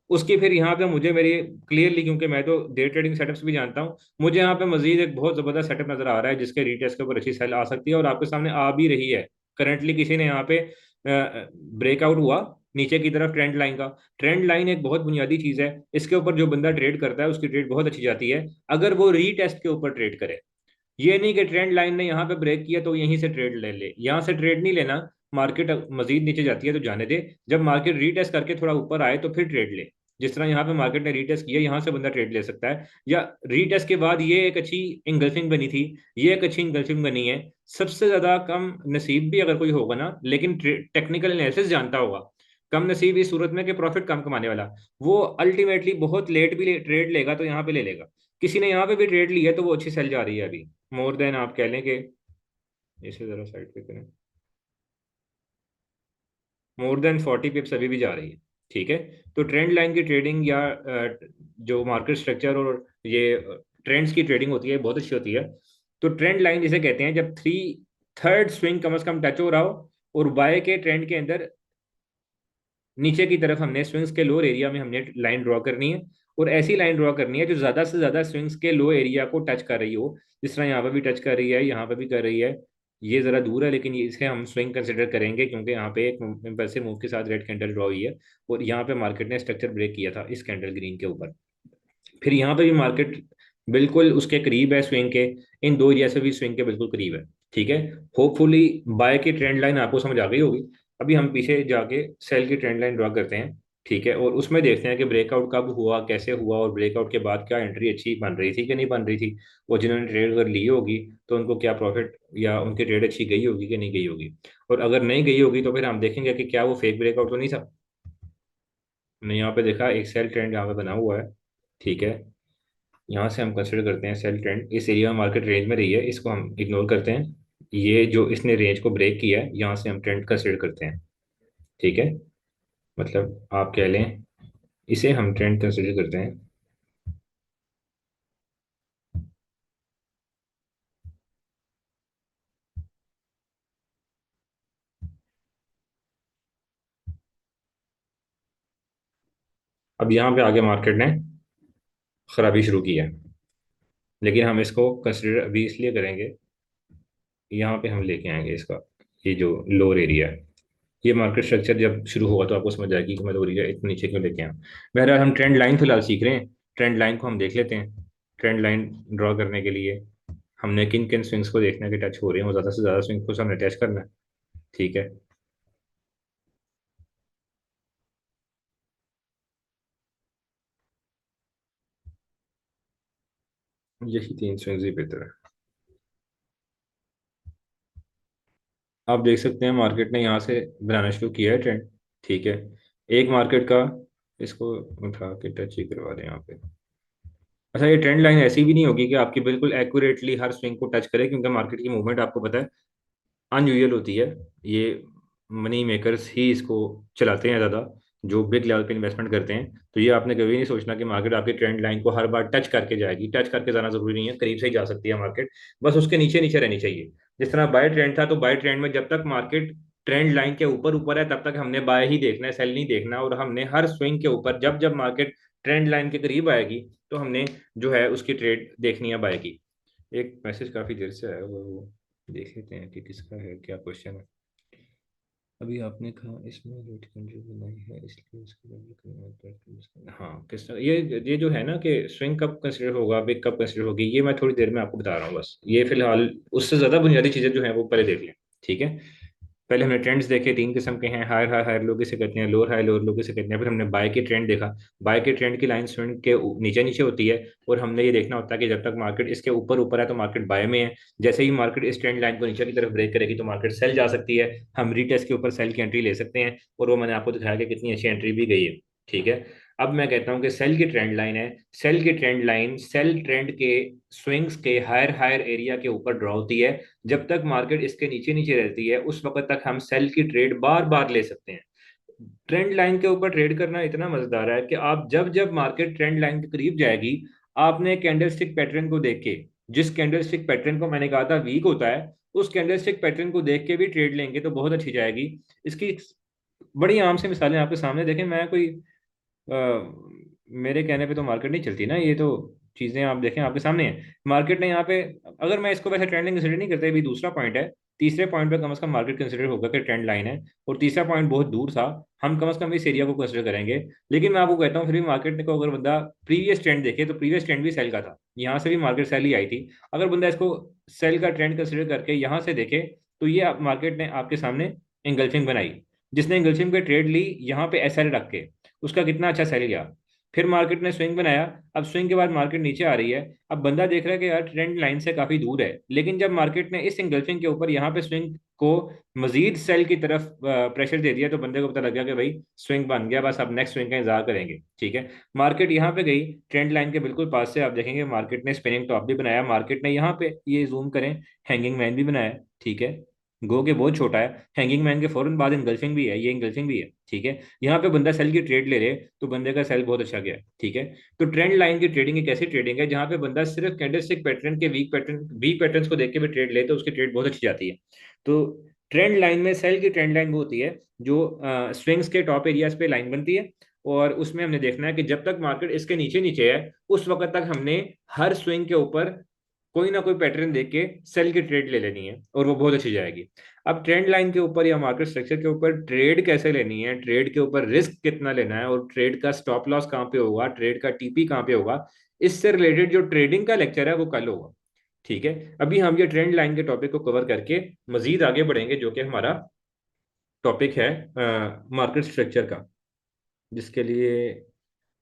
उसकी फिर यहाँ पे मुझे मेरी क्लियरली, क्योंकि मैं तो डे ट्रेडिंग सेटअप्स भी जानता हूँ, मुझे यहाँ पे मजीद एक बहुत जबरदस्त सेटअप नजर आ रहा है जिसके रीटेस्ट के ऊपर अच्छी सेल आ सकती है, और आपके सामने आ भी रही है। करंटली किसी ने यहाँ पे ब्रेकआउट हुआ नीचे की तरफ ट्रेंड लाइन का। ट्रेंड लाइन एक बहुत बुनियादी चीज है, इसके ऊपर जो बंदा ट्रेड करता है उसकी ट्रेड बहुत अच्छी जाती है अगर वो रीटेस्ट के ऊपर ट्रेड करे। ये नहीं कि ट्रेंड लाइन ने यहाँ पे ब्रेक किया तो यहीं से ट्रेड ले ले, यहाँ से ट्रेड नहीं लेना। मार्केट मजीद नीचे जाती है तो जाने दे, जब मार्केट रीटेस्ट करके थोड़ा ऊपर आए तो फिर ट्रेड ले। जिस तरह यहाँ पे मार्केट ने रीटेस्ट किया, यहाँ से बंदा ट्रेड ले सकता है, या रीटेस्ट के बाद ये एक अच्छी इंगल्फिंग बनी थी, ये एक अच्छी इंगल्फिंग बनी है। सबसे ज्यादा कम नसीब भी अगर कोई होगा ना, लेकिन टेक्निकल एनालिसिस जानता होगा, कम नसीब इस सूरत में कि प्रॉफिट कम कमाने वाला, वो अल्टीमेटली बहुत लेट भी ट्रेड लेगा तो यहाँ पे ले लेगा। किसी ने यहाँ पे भी ट्रेड लिया तो वो अच्छी सेल जा रही है अभी, मोर देन आप कह लें कि, इसे जरा साइड पे करें, मोर देन 40 पिप्स अभी भी जा रही है, ठीक है। तो ट्रेंड लाइन की ट्रेडिंग या जो मार्केट स्ट्रक्चर और ये ट्रेंड्स की ट्रेडिंग होती है बहुत अच्छी होती है। तो ट्रेंड लाइन जिसे कहते हैं जब थर्ड स्विंग कम से कम टच हो रहा हो और बाय के ट्रेंड के अंदर नीचे की तरफ हमने स्विंग्स के लोअर एरिया में हमने लाइन ड्रॉ करनी है, और ऐसी लाइन ड्रॉ करनी है जो ज्यादा से ज्यादा स्विंग्स के लो एरिया को टच कर रही हो। जिस तरह यहाँ पे भी टच कर रही है, यहाँ पे भी कर रही है। ये जरा दूर है, लेकिन इसे हम स्विंग कंसिडर करेंगे क्योंकि यहाँ पे एक इम्पल्सिव मूव के साथ रेड कैंडल ड्रॉ हुई है, और यहाँ पे मार्केट ने स्ट्रक्चर ब्रेक किया था इस कैंडल ग्रीन के ऊपर। फिर यहाँ पे भी मार्केट बिल्कुल उसके करीब है स्विंग के, इन दो एरिया से भी स्विंग के बिल्कुल करीब है। ठीक है, होपफुली बाय की ट्रेंड लाइन आपको समझ आ गई होगी। अभी हम पीछे जाके सेल की ट्रेंड लाइन ड्रॉ करते हैं। ठीक है, और उसमें देखते हैं कि ब्रेकआउट कब हुआ, कैसे हुआ, और ब्रेकआउट के बाद क्या एंट्री अच्छी बन रही थी कि नहीं बन रही थी। और जिन्होंने ट्रेड अगर ली होगी तो उनको क्या प्रॉफिट, या उनकी ट्रेड अच्छी गई होगी कि नहीं गई होगी। और अगर नहीं गई होगी तो फिर हम देखेंगे कि क्या वो फेक ब्रेकआउट तो नहीं था। हमने यहाँ पे देखा एक सेल ट्रेंड यहाँ पे बना हुआ है। ठीक है, यहाँ से हम कंसिडर करते हैं सेल ट्रेंड इस एरिया में मार्केट रेंज में रही है, इसको हम इग्नोर करते हैं। ये जो इसने रेंज को ब्रेक किया है, यहाँ से हम ट्रेंड कंसिडर करते हैं। ठीक है, मतलब आप कह लें इसे हम ट्रेंड कंसिडर करते हैं। अब यहाँ पे आगे मार्केट ने खराबी शुरू की है, लेकिन हम इसको कंसिडर अभी इसलिए करेंगे, यहाँ पे हम लेके आएंगे इसका ये जो लोअर एरिया है। ये मार्केट स्ट्रक्चर जब शुरू होगा तो आपको समझ आएगी कि मैं लोअर एरिया इतने नीचे क्यों लेके आया। बहरहाल हम ट्रेंड लाइन फिलहाल सीख रहे हैं, ट्रेंड लाइन को हम देख लेते हैं। ट्रेंड लाइन ड्रॉ करने के लिए हमने किन किन स्विंग्स को देखना है कि टच हो रहे हैं, और ज़्यादा से ज़्यादा स्विंग को हमने टच करना है। ठीक है, यही तीन स्विंग्स ही बेहतर है। आप देख सकते हैं मार्केट ने यहाँ से बनाना शुरू किया है ट्रेंड। ठीक है, एक मार्केट का, इसको उठा के टच ही करवा दें यहाँ पे। अच्छा, ये ट्रेंड लाइन ऐसी भी नहीं होगी कि आपकी बिल्कुल एक्यूरेटली हर स्विंग को टच करे, क्योंकि मार्केट की मूवमेंट आपको पता है अनयूजुअल होती है। ये मनी मेकर्स ही इसको चलाते हैं ज़्यादा, जो बिग लेवल पे इन्वेस्टमेंट करते हैं। तो ये आपने कभी नहीं सोचना कि मार्केट आपकी ट्रेंड लाइन को हर बार टच करके जाएगी। टच करके जाना जरूरी नहीं है, करीब से ही जा सकती है मार्केट, बस उसके नीचे नीचे रहनी चाहिए। जिस तरह बाय ट्रेंड था, तो बाय ट्रेंड में जब तक मार्केट ट्रेंड लाइन के ऊपर ऊपर है तब तक हमने बाय ही देखना है, सेल नहीं देखना। और हमने हर स्विंग के ऊपर जब जब मार्केट ट्रेंड लाइन के करीब आएगी तो हमने जो है उसकी ट्रेड देखनी है बाय की। एक मैसेज काफी देर से आया हुआ है, वो देख लेते हैं कि किसका है, क्या क्वेश्चन है। अभी आपने कहा इसमें रेट कंट्री बनाई है इसलिए उसके बारे में हाँ किस, ये जो है ना कि स्विंग कब कंसिडर होगा, बिग कब कंसिडर होगी, ये मैं थोड़ी देर में आपको बता रहा हूँ। बस ये फिलहाल उससे ज़्यादा बुनियादी चीज़ें जो है वो पहले देख लें। ठीक है, पहले हमने ट्रेंड्स देखे, तीन किस्म के हैं, हायर हाई हायर लो किसे कहते हैं, लोअर हाई लोअर लो किसे कहते हैं। फिर हमने बाय के ट्रेंड देखा, बाय के ट्रेंड की लाइन स्विंग के नीचे नीचे होती है, और हमने ये देखना होता है कि जब तक मार्केट इसके ऊपर ऊपर है तो मार्केट बाय में है। जैसे ही मार्केट इस ट्रेंड लाइन को नीचे की तरफ ब्रेक करेगी तो मार्केट सेल जा सकती है, हम रीटेस्ट के ऊपर सेल की एंट्री ले सकते हैं, और वो मैंने आपको दिखाया कि कितनी अच्छी एंट्री भी गई है। ठीक है, अब मैं कहता हूँ कि सेल की ट्रेंड लाइन है, सेल की ट्रेंड लाइन सेल ट्रेंड के स्विंग्स के हायर हायर एरिया के ऊपर ड्रॉ होती है। जब तक मार्केट इसके नीचे नीचे रहती है उस वक्त तक हम सेल की ट्रेड बार बार ले सकते हैं। ट्रेंड लाइन के ऊपर ट्रेड करना इतना मजेदार है कि आप जब जब मार्केट ट्रेंड लाइन के करीब जाएगी, आपने कैंडलस्टिक पैटर्न को देख के, जिस कैंडलस्टिक पैटर्न को मैंने कहा था वीक होता है, उस कैंडलस्टिक पैटर्न को देख के भी ट्रेड लेंगे तो बहुत अच्छी जाएगी। इसकी बड़ी आम सी मिसालें आपके सामने देखें, मैं कोई मेरे कहने पे तो मार्केट नहीं चलती ना, ये तो चीजें आप देखें आपके सामने है। मार्केट ने यहाँ पे, अगर मैं इसको वैसे ट्रेंडिंग कंसिडर नहीं करता, भी दूसरा पॉइंट है, तीसरे पॉइंट पे कम से कम मार्केट कंसिडर होगा कि ट्रेंड लाइन है, और तीसरा पॉइंट बहुत दूर था, हम कम से कम इस एरिया को कंसिडर करेंगे। लेकिन मैं आपको कहता हूँ फिर भी मार्केट को अगर बंदा प्रीवियस ट्रेंड देखे तो प्रीवियस ट्रेंड भी सेल का था, यहाँ से भी मार्केट सेल ही आई थी। अगर बंदा इसको सेल का ट्रेंड कंसिडर करके यहाँ से देखे, तो ये मार्केट ने आपके सामने इंगल्फिंग बनाई। जिसने इंगल्फिंग पे ट्रेड ली यहाँ पे एस एल रख के, उसका कितना अच्छा सेल गया। फिर मार्केट ने स्विंग बनाया, अब स्विंग के बाद मार्केट नीचे आ रही है, अब बंदा देख रहा है कि यार ट्रेंड लाइन से काफी दूर है, लेकिन जब मार्केट ने इस इंगल्फिंग के ऊपर यहाँ पे स्विंग को मजीद सेल की तरफ प्रेशर दे दिया, तो बंदे को पता लग गया कि भाई स्विंग बन गया, बस अब नेक्स्ट स्विंग का इंतजार करेंगे। ठीक है, मार्केट यहाँ पे गई ट्रेंड लाइन के बिल्कुल पास से, आप देखेंगे मार्केट ने स्पिनिंग टॉप भी बनाया, मार्केट ने यहाँ पे ये जूम करें हैंगिंग मैन भी बनाया। ठीक है, गो के बहुत छोटा है, हैंगिंग मैन के फौरन बाद इंगल्फिंग भी है, ये इंगल्फिंग भी है। ठीक है, यहाँ पे बंदा सेल की ट्रेड ले रहे तो बंदे का सेल बहुत अच्छा गया। ठीक है, तो ट्रेंड लाइन की ट्रेडिंग एक ऐसी ट्रेडिंग है जहाँ पे बंदा सिर्फ कैंडलस्टिक पैटर्न के वीक पैटर्न्स को देख के भी ट्रेड ले तो उसकी ट्रेड बहुत अच्छी जाती है। तो ट्रेंड लाइन में, सेल की ट्रेंड लाइन वो होती है जो स्विंग्स के टॉप एरियाज पे लाइन बनती है, और उसमें हमने देखना है कि जब तक मार्केट इसके नीचे नीचे है उस वक्त तक हमने हर स्विंग के ऊपर कोई ना कोई पैटर्न देख के सेल की ट्रेड ले लेनी है, और वो बहुत अच्छी जाएगी। अब ट्रेंड लाइन के ऊपर या मार्केट स्ट्रक्चर के ऊपर ट्रेड कैसे लेनी है, ट्रेड के ऊपर रिस्क कितना लेना है, और ट्रेड का स्टॉप लॉस कहाँ पे होगा, ट्रेड का टीपी कहाँ पे होगा, इससे रिलेटेड जो ट्रेडिंग का लेक्चर है वो कल होगा। ठीक है, अभी हम ये ट्रेंड लाइन के टॉपिक को कवर करके मजीद आगे बढ़ेंगे, जो कि हमारा टॉपिक है मार्केट स्ट्रक्चर का, जिसके लिए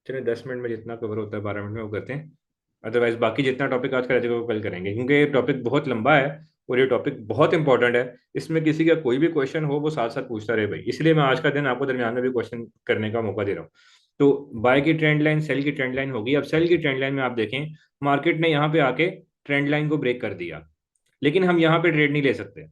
चलिए 10 मिनट में जितना कवर होता है 12 मिनट में वो करते हैं। अदरवाइज बाकी जितना टॉपिक आज करेंगे वो कल करेंगे, क्योंकि ये टॉपिक बहुत लंबा है और ये टॉपिक बहुत इंपॉर्टेंट है। इसमें किसी का कोई भी क्वेश्चन हो वो साथ साथ पूछता रहे भाई, इसलिए मैं आज का दिन आपको दरमियान में भी क्वेश्चन करने का मौका दे रहा हूँ। तो बाय की ट्रेंड लाइन, सेल की ट्रेंड लाइन होगी। अब सेल की ट्रेंड लाइन में आप देखें, मार्केट ने यहाँ पे आके ट्रेंड लाइन को ब्रेक कर दिया, लेकिन हम यहाँ पे ट्रेड नहीं ले सकते।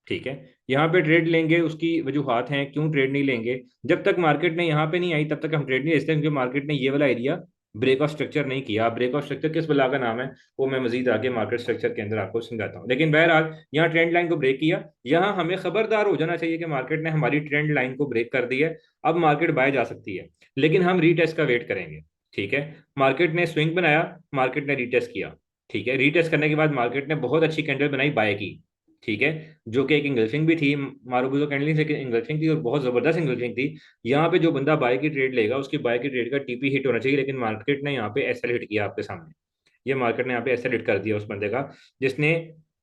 ठीक है, यहाँ पे ट्रेड लेंगे उसकी वजूहत हैं क्यों ट्रेड नहीं लेंगे। जब तक मार्केट ने यहाँ पे नहीं आई तब तक हम ट्रेड नहीं ले सकते, क्योंकि मार्केट ने ये वाला एरिया ब्रेक ऑफ स्ट्रक्चर नहीं किया। ब्रेक ऑफ स्ट्रक्चर किस बला का नाम है वो मैं मजीद आगे मार्केट स्ट्रक्चर के अंदर आपको समझाता हूँ। लेकिन बहरहाल यहाँ ट्रेंड लाइन को ब्रेक किया, यहाँ हमें खबरदार हो जाना चाहिए कि मार्केट ने हमारी ट्रेंड लाइन को ब्रेक कर दी है। अब मार्केट बाय जा सकती है, लेकिन हम रीटेस्ट का वेट करेंगे। ठीक है, मार्केट ने स्विंग बनाया, मार्केट ने रीटेस्ट किया। ठीक है, रीटेस्ट करने के बाद मार्केट ने बहुत अच्छी कैंडल बनाई बाय की। ठीक है, जो कि एक इंगल्फिंग भी थी, मारूबुजो कैंडलिंग से इंगल्फिंग थी और बहुत जबरदस्त इंगल्फिंग थी। यहाँ पे जो बंदा बाय की ट्रेड लेगा उसकी बाय की ट्रेड का टीपी हिट होना चाहिए, लेकिन मार्केट ने यहाँ पे एसएल हिट किया आपके सामने। ये मार्केट ने यहाँ पे एसएल हिट कर दिया उस बंदे का जिसने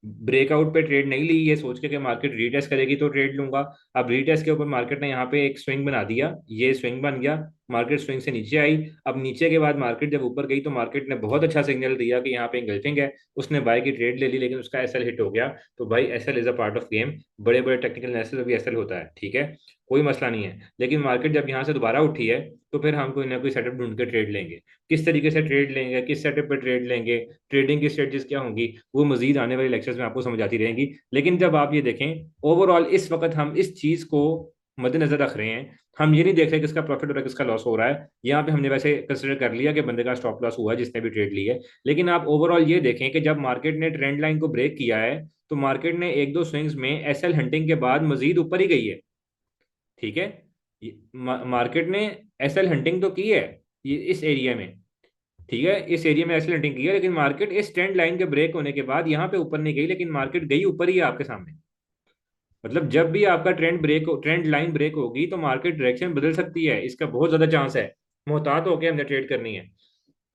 ब्रेकआउट पे ट्रेड नहीं ली, ये सोच के कि मार्केट रीटेस्ट करेगी तो ट्रेड लूंगा। अब रीटेस्ट के ऊपर मार्केट ने यहाँ पे एक स्विंग बना दिया, ये स्विंग बन गया, मार्केट स्विंग से नीचे आई। अब नीचे के बाद मार्केट जब ऊपर गई तो मार्केट ने बहुत अच्छा सिग्नल दिया कि यहाँ पे इंगल्फिंग है, उसने बाय की ट्रेड ले ली, लेकिन उसका एसएल हिट हो गया। तो भाई SL is a part of game, बड़े बड़े टेक्निकल एनालिसिस में भी एसएल होता है। ठीक है, कोई मसला नहीं है। लेकिन मार्केट जब यहाँ से दोबारा उठी है तो फिर हम कोई ना कोई सेटअप ढूंढ के ट्रेड लेंगे। किस तरीके से ट्रेड लेंगे, किस सेटअप पर ट्रेड लेंगे, ट्रेडिंग की स्ट्रेटजीज क्या होंगी, वो मजीद आने वाले लेक्चर्स में आपको समझ आती रहेंगी। लेकिन जब आप ये देखें, ओवरऑल इस वक्त हम इस चीज को मद्देनजर रख रहे हैं, हम ये नहीं देख रहे किसका प्रॉफिट हो रहा है किसका लॉस हो रहा है। यहाँ पे हमने वैसे कंसिडर कर लिया कि बंदे का स्टॉप लॉस हुआ है जिसने भी ट्रेड ली है। लेकिन आप ओवरऑल ये देखें कि जब मार्केट ने ट्रेंड लाइन को ब्रेक किया है तो मार्केट ने एक दो स्विंग्स में एसएल हंटिंग के बाद मजीद ऊपर ही गई है। ठीक है, मार्केट ने एसएल हंटिंग तो की है ये इस एरिया में। ठीक है, इस एरिया में एसएल हंटिंग की है, लेकिन मार्केट इस ट्रेंड लाइन के ब्रेक होने के बाद यहाँ पे ऊपर नहीं गई, लेकिन मार्केट गई ऊपर ही है आपके सामने। मतलब जब भी आपका ट्रेंड लाइन ब्रेक होगी तो मार्केट डायरेक्शन बदल सकती है, इसका बहुत ज्यादा चांस है। मोहतात होकर हमने ट्रेड करनी है।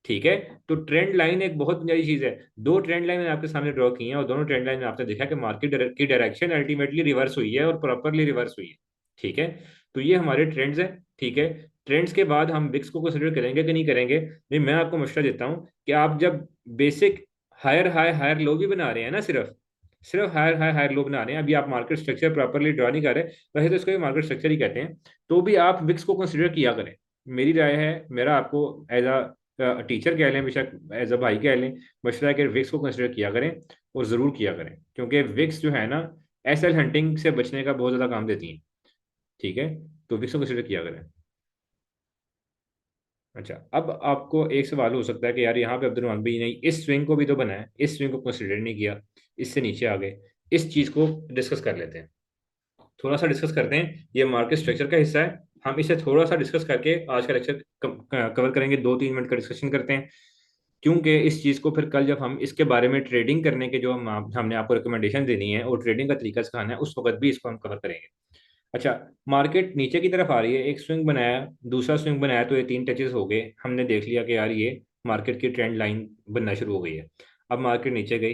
ठीक है, तो ट्रेंड लाइन एक बहुत बुनियादी चीज है। दो ट्रेंड लाइन मैंने आपके सामने ड्रॉ की हैं और दोनों ट्रेंड लाइन में आपने देखा कि मार्केट की डायरेक्शन अल्टीमेटली रिवर्स हुई है और प्रॉपरली रिवर्स हुई है। ठीक है, तो ये हमारे ट्रेंड्स हैं। ठीक है, ट्रेंड्स के बाद हम विक्स को कंसिडर करेंगे कि नहीं करेंगे। नहीं, मैं आपको मशवरा देता हूँ कि आप जब basic higher high higher low भी बना रहे हैं ना, सिर्फ सिर्फ हायर हाई हायर लो बना रहे हैं, अभी आप मार्केट स्ट्रक्चर प्रॉपरली ड्रॉ नहीं कर रहे, वैसे तो इसको भी मार्केट स्ट्रक्चर ही कहते हैं, तो भी आप विक्स को कंसिडर किया करें। मेरी राय है, मेरा आपको एज अ टीचर कह लें, बेशक एज अ भाई कह लें, मशवरा है कि विक्स को कंसिडर किया करें, और ज़रूर किया करें, क्योंकि विक्स जो है ना एसएल हंटिंग से बचने का बहुत ज़्यादा काम देती हैं। ठीक है, तो विक्स को कंसिडर किया करें। अच्छा, अब आपको एक सवाल हो सकता है कि यार यहाँ पे अब्दुलरहमान भाई नहीं इस स्विंग को भी तो बनाया, इस स्विंग को कंसिडर नहीं किया, इससे नीचे आ गए। इस चीज़ को डिस्कस कर लेते हैं, थोड़ा सा डिस्कस करते हैं। ये मार्केट स्ट्रक्चर का हिस्सा है, हम इसे थोड़ा सा डिस्कस करके आज का लेक्चर कवर करेंगे। 2-3 मिनट का डिस्कशन करते हैं, क्योंकि इस चीज़ को फिर कल जब हम इसके बारे में ट्रेडिंग करने के जो हमने आपको रिकमेंडेशन देनी है और ट्रेडिंग का तरीका सिखाना है उस वक्त भी इसको हम कवर करेंगे। अच्छा, मार्केट नीचे की तरफ आ रही है, एक स्विंग बनाया, दूसरा स्विंग बनाया, तो ये 3 टचेस हो गए, हमने देख लिया कि यार ये मार्केट की ट्रेंड लाइन बनना शुरू हो गई है। अब मार्केट नीचे गई।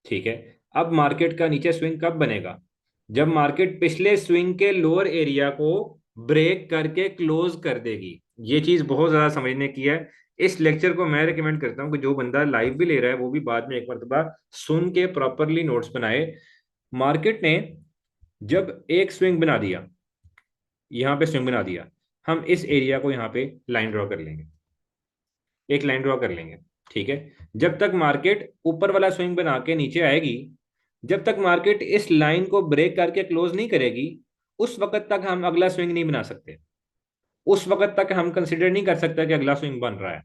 ठीक है, अब मार्केट का नीचे स्विंग कब बनेगा, जब मार्केट पिछले स्विंग के लोअर एरिया को ब्रेक करके क्लोज कर देगी। ये चीज बहुत ज्यादा समझने की है। इस लेक्चर को मैं रिकमेंड करता हूँ कि जो बंदा लाइव भी ले रहा है वो भी बाद में एक मरतबा सुन के प्रॉपरली नोट्स बनाए। मार्केट ने जब एक स्विंग बना दिया, यहाँ पे स्विंग बना दिया, हम इस एरिया को यहाँ पे लाइन ड्रॉ कर लेंगे, एक लाइन ड्रॉ कर लेंगे। ठीक है, जब तक मार्केट ऊपर वाला स्विंग बना के नीचे आएगी, जब तक मार्केट इस लाइन को ब्रेक करके क्लोज नहीं करेगी, उस वक्त तक हम अगला स्विंग नहीं बना सकते। उस वक्त तक हम कंसिडर नहीं कर सकते कि अगला स्विंग बन रहा है।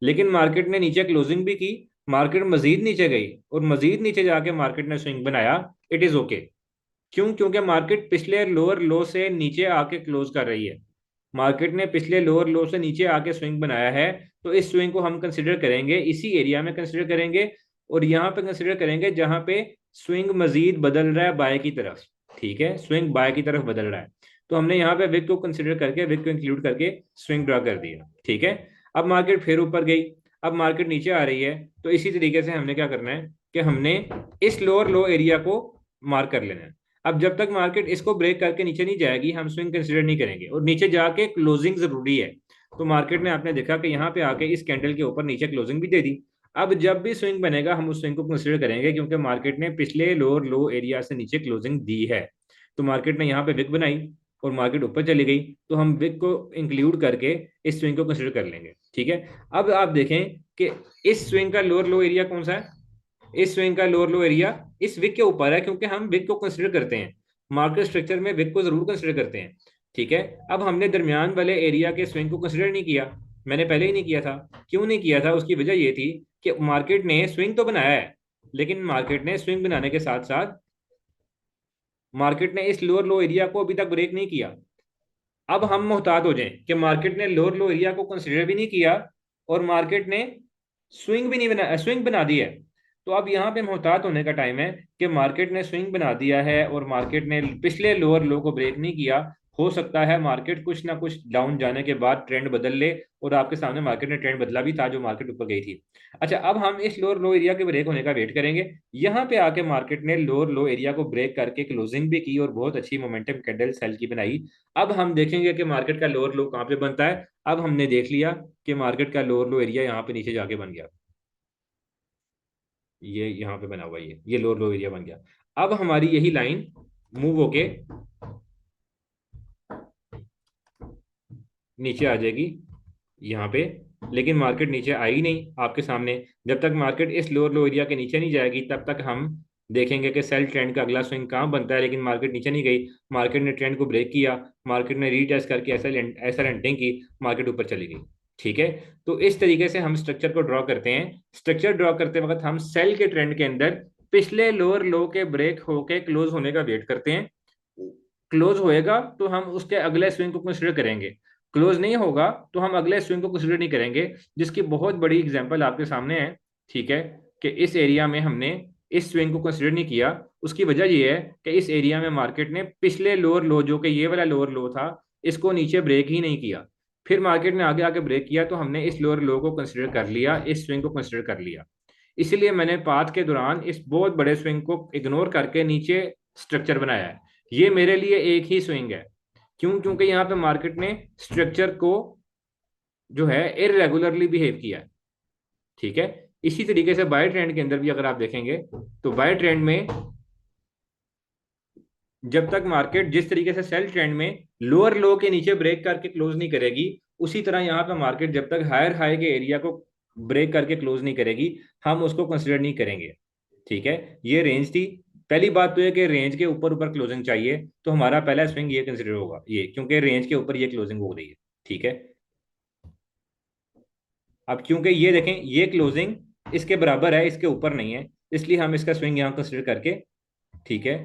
लेकिन मार्केट ने नीचे क्लोजिंग भी की, मार्केट मजीद नीचे गई और मजीद नीचे जाके मार्केट ने स्विंग बनाया, इट इज ओके। क्यों? क्योंकि मार्केट पिछले लोअर लो से नीचे आके क्लोज कर रही है। मार्केट ने पिछले लोअर लो से नीचे आके स्विंग बनाया है, तो इस स्विंग को हम कंसिडर करेंगे, इसी एरिया में कंसिडर करेंगे, और यहाँ पे कंसिडर करेंगे जहां पे स्विंग मजीद बदल रहा है बाय की तरफ। ठीक है, स्विंग बाय की तरफ बदल रहा है, तो हमने यहाँ पे विक को कंसिडर करके, विक को इंक्लूड करके स्विंग ड्रा कर दिया। ठीक है, अब मार्केट फिर ऊपर गई, अब मार्केट नीचे आ रही है, तो इसी तरीके से हमने क्या करना है कि हमने इस लोअर लो एरिया को मार्क कर लेना है। अब जब तक मार्केट इसको ब्रेक करके नीचे नहीं जाएगी, हम स्विंग कंसिडर नहीं करेंगे, और नीचे जाके क्लोजिंग जरूरी है। तो मार्केट ने, आपने देखा कि यहाँ पे आके इस कैंडल के ऊपर नीचे क्लोजिंग भी दे दी। अब जब भी स्विंग बनेगा हम उस स्विंग को कंसिडर करेंगे, क्योंकि मार्केट ने पिछले लोअर लो एरिया से नीचे क्लोजिंग दी है। तो मार्केट ने यहाँ पे विक बनाई और मार्केट ऊपर चली गई, तो हम विक को इंक्लूड करके इस स्विंग को कंसिडर कर लेंगे। ठीक है, अब आप देखें कि इस स्विंग का लोअर लो एरिया कौन सा है? इस स्विंग का लोअर लो एरिया इस विक के ऊपर है, क्योंकि हम विक को कंसिडर करते हैं, मार्केट स्ट्रक्चर में विक को जरूर कंसिडर करते हैं। ठीक है, अब हमने दरमियान वाले एरिया के स्विंग को कंसिडर नहीं किया, मैंने पहले ही नहीं किया था। क्यों नहीं किया था? उसकी वजह ये थी कि मार्केट ने स्विंग तो बनाया है, लेकिन मार्केट ने स्विंग बनाने के साथ साथ मार्केट ने इस लोअर लो एरिया को अभी तक ब्रेक नहीं किया। अब हम मोहतात हो जाएं कि मार्केट ने लोअर लो एरिया को कंसिडर भी नहीं किया और मार्केट ने स्विंग भी नहीं बना, स्विंग बना दी है। तो अब यहाँ पे मोहतात होने का टाइम है कि मार्केट ने स्विंग बना दिया है और मार्केट ने पिछले लोअर लो को ब्रेक नहीं किया। हो सकता है मार्केट कुछ ना कुछ डाउन जाने के बाद ट्रेंड बदल ले, और आपके सामने मार्केट ने ट्रेंड बदला भी था जो मार्केट ऊपर गई थी। अच्छा, अब हम इस लोअर लो एरिया के ब्रेक होने का वेट करेंगे। यहाँ पे आके मार्केट ने लोअर लो एरिया को ब्रेक करके क्लोजिंग भी की और बहुत अच्छी मोमेंटम कैंडल सेल की बनाई। अब हम देखेंगे कि मार्केट का लोअर लो कहाँ पे बनता है। अब हमने देख लिया कि मार्केट का लोअर लो एरिया यहाँ पे नीचे जाके बन गया, ये यहाँ पे बना हुआ, ये लोअर लो एरिया बन गया। अब हमारी यही लाइन मूव होके नीचे आ जाएगी यहाँ पे, लेकिन मार्केट नीचे आई नहीं आपके सामने। जब तक मार्केट इस लोअर लो एरिया के नीचे नहीं जाएगी तब तक हम देखेंगे कि सेल ट्रेंड का अगला स्विंग कहाँ बनता है, लेकिन मार्केट नीचे नहीं गई, मार्केट ने ट्रेंड को ब्रेक किया, मार्केट ने रीटेस्ट करके ऐसा ऐसा रेंटिंग की, मार्केट ऊपर चली गई। ठीक है, तो इस तरीके से हम स्ट्रक्चर को ड्रॉ करते हैं। स्ट्रक्चर ड्रॉ करते वक्त हम सेल के ट्रेंड के अंदर पिछले लोअर लो के ब्रेक होके क्लोज होने का वेट करते हैं। क्लोज होएगा तो हम उसके अगले स्विंग को कंसिडर करेंगे, क्लोज नहीं होगा तो हम अगले स्विंग को कंसिडर नहीं करेंगे, जिसकी बहुत बड़ी एग्जांपल आपके सामने है। ठीक है, कि इस एरिया में हमने इस स्विंग को कंसिडर नहीं किया। उसकी वजह यह है कि इस एरिया में मार्केट ने पिछले लोअर लो, जो कि ये वाला लोअर लो था, इसको नीचे ब्रेक ही नहीं किया। फिर मार्केट ने आगे आके ब्रेक किया, तो हमने इस लोअर लो को कंसिडर कर लिया, इस स्विंग को कंसिडर कर लिया। इसीलिए मैंने पाथ के दौरान इस बहुत बड़े स्विंग को इग्नोर करके नीचे स्ट्रक्चर बनाया है। ये मेरे लिए एक ही स्विंग है। क्यों? क्योंकि यहाँ पे मार्केट ने स्ट्रक्चर को जो है इरेगुलरली बिहेव किया है। ठीक है, इसी तरीके से बाय ट्रेंड के अंदर भी अगर आप देखेंगे तो बाय ट्रेंड में जब तक मार्केट जिस तरीके से सेल ट्रेंड में लोअर लो के नीचे ब्रेक करके क्लोज नहीं करेगी, उसी तरह यहाँ पे मार्केट जब तक हायर हाई के एरिया को ब्रेक करके क्लोज नहीं करेगी, हम उसको कंसिडर नहीं करेंगे। ठीक है, ये रेंज थी। पहली बात तो ये कि रेंज के ऊपर ऊपर क्लोजिंग चाहिए, तो हमारा पहला स्विंग ये कंसिडर होगा, ये क्योंकि रेंज के ऊपर ये क्लोजिंग हो रही है। ठीक है, अब क्योंकि ये देखें ये क्लोजिंग इसके बराबर है, इसके ऊपर नहीं है, इसलिए हम इसका स्विंग यहाँ कंसिडर करके, ठीक है,